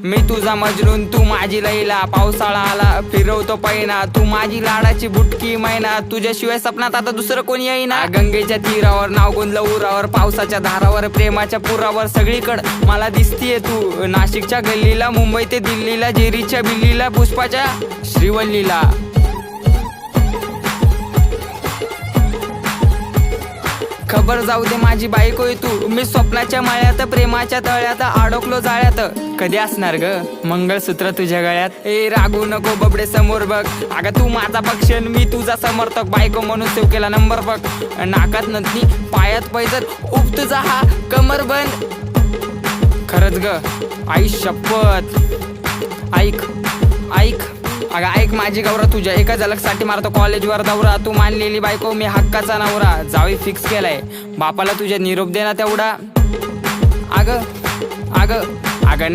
मी तुझा मजनून तू माझी लैला, पावसाळा आला फिरवतो पैना, तू माझी लाडाची बुटकी मैना, तुझ्याशिवाय सपनात आता दुसरं कोणी येईना. गंगेच्या तीरावर नाव गुंजलं उरावर, पावसाच्या धारावर प्रेमाच्या पुरावर, सगळीकडं मला दिसतीये तू. नाशिकच्या गल्लीला, मुंबई ते दिल्लीला, जेरीच्या बिल्लीला, पुष्पाच्या श्रीवल्लीला. खबर जाऊ दे माझी बायकोय तू, मी स्वप्नाच्या माळ्यात प्रेमाच्या तळ्यात अडकलो जाळ्यात. कधी असणार ग मंगळसूत्र तुझ्या गळ्यात? ए रागू नको बबडे समोर बघ, अगं तू माझा पक्षन मी तुझा समर्थक, बायको म्हणून सेव केला नंबर बघ. नाकात नथनी पायात पैजर, उप तुझा हा कमर बंद. खरंच ग आई शपथ, ऐक ऐक अगं ऐक माझी गौरा, तुझ्या एका झलकसाठी मारतो कॉलेजवर दौरा. तू मानलेली बायको मी हक्काचा नवरा, जावी फिक्स केलाय बापाला तुझ्या निरोप देना तेवढा. अगं